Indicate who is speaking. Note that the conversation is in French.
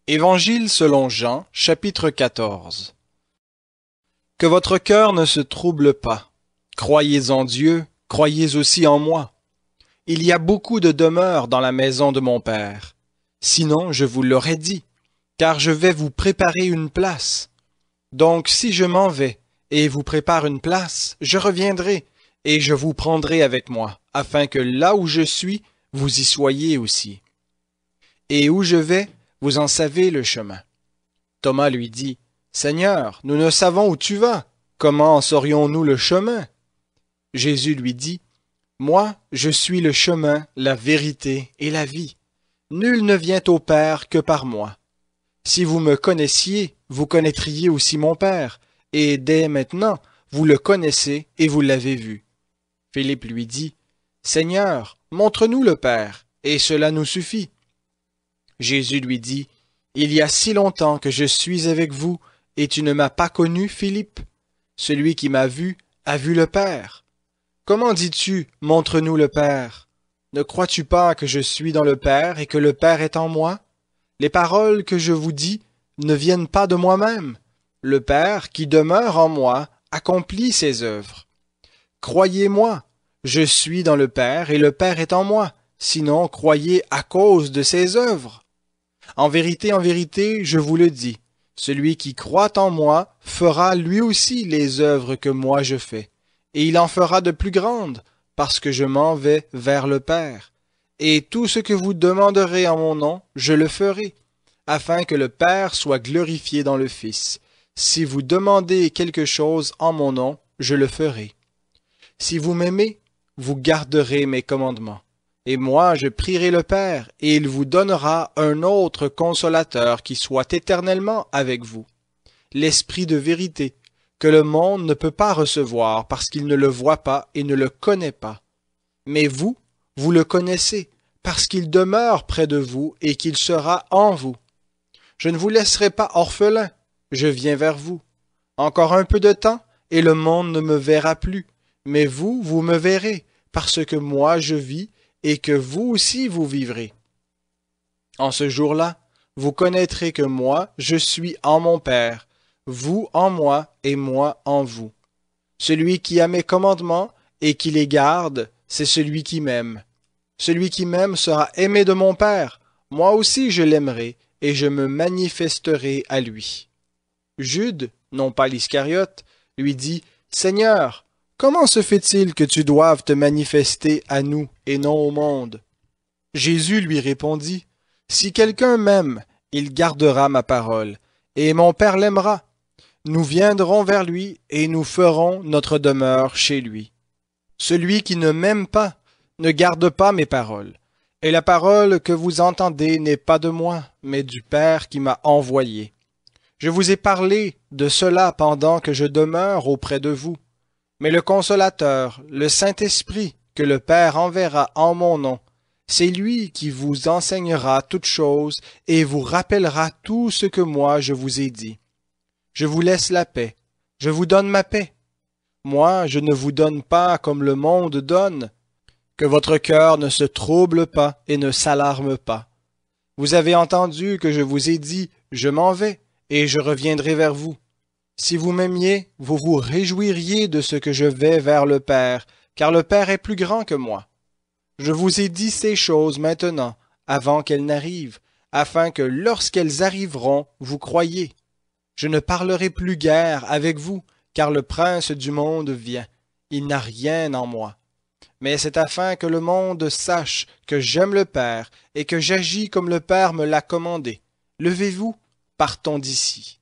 Speaker 1: Évangile selon Jean, chapitre 14. Que votre cœur ne se trouble pas. Croyez en Dieu, croyez aussi en moi. Il y a beaucoup de demeures dans la maison de mon Père. Sinon, je vous l'aurais dit, car je vais vous préparer une place. Donc si je m'en vais et vous prépare une place, je reviendrai et je vous prendrai avec moi, afin que là où je suis, vous y soyez aussi. Et où je vais, vous en savez le chemin. Thomas lui dit, Seigneur, nous ne savons où tu vas. Comment en saurions-nous le chemin? Jésus lui dit, Moi, je suis le chemin, la vérité et la vie. Nul ne vient au Père que par moi. Si vous me connaissiez, vous connaîtriez aussi mon Père, et dès maintenant, vous le connaissez et vous l'avez vu. Philippe lui dit, Seigneur, montre-nous le Père, et cela nous suffit. Jésus lui dit, Il y a si longtemps que je suis avec vous, et tu ne m'as pas connu, Philippe? Celui qui m'a vu a vu le Père. Comment dis-tu, montre-nous le Père? Ne crois-tu pas que je suis dans le Père et que le Père est en moi? Les paroles que je vous dis ne viennent pas de moi-même. Le Père qui demeure en moi accomplit ses œuvres. Croyez-moi, je suis dans le Père et le Père est en moi. Sinon, croyez à cause de ses œuvres. En vérité, je vous le dis, celui qui croit en moi fera lui aussi les œuvres que moi je fais, et il en fera de plus grandes, parce que je m'en vais vers le Père. Et tout ce que vous demanderez en mon nom, je le ferai, afin que le Père soit glorifié dans le Fils. Si vous demandez quelque chose en mon nom, je le ferai. Si vous m'aimez, vous garderez mes commandements. Et moi, je prierai le Père, et il vous donnera un autre consolateur qui soit éternellement avec vous. L'Esprit de vérité, que le monde ne peut pas recevoir parce qu'il ne le voit pas et ne le connaît pas. Mais vous, vous le connaissez, parce qu'il demeure près de vous et qu'il sera en vous. Je ne vous laisserai pas orphelin, je viens vers vous. Encore un peu de temps, et le monde ne me verra plus, mais vous, vous me verrez, parce que moi je vis, et que vous aussi vous vivrez. En ce jour-là, vous connaîtrez que moi, je suis en mon Père, vous en moi et moi en vous. Celui qui a mes commandements et qui les garde, c'est celui qui m'aime. Celui qui m'aime sera aimé de mon Père, moi aussi je l'aimerai, et je me manifesterai à lui. Jude, non pas l'Iscariote, lui dit, Seigneur, comment se fait-il que tu doives te manifester à nous et non au monde? Jésus lui répondit, Si quelqu'un m'aime, il gardera ma parole, et mon Père l'aimera. Nous viendrons vers lui, et nous ferons notre demeure chez lui. Celui qui ne m'aime pas ne garde pas mes paroles, et la parole que vous entendez n'est pas de moi, mais du Père qui m'a envoyé. Je vous ai parlé de cela pendant que je demeure auprès de vous. Mais le Consolateur, le Saint-Esprit, que le Père enverra en mon nom, c'est lui qui vous enseignera toutes choses et vous rappellera tout ce que moi je vous ai dit. Je vous laisse la paix, je vous donne ma paix. Moi, je ne vous donne pas comme le monde donne. Que votre cœur ne se trouble pas et ne s'alarme pas. Vous avez entendu que je vous ai dit, je m'en vais, et je reviendrai vers vous. Si vous m'aimiez, vous vous réjouiriez de ce que je vais vers le Père, car le Père est plus grand que moi. Je vous ai dit ces choses maintenant, avant qu'elles n'arrivent, afin que lorsqu'elles arriveront, vous croyiez. Je ne parlerai plus guère avec vous, car le prince du monde vient. Il n'a rien en moi. Mais c'est afin que le monde sache que j'aime le Père et que j'agis comme le Père me l'a commandé. Levez-vous, partons d'ici.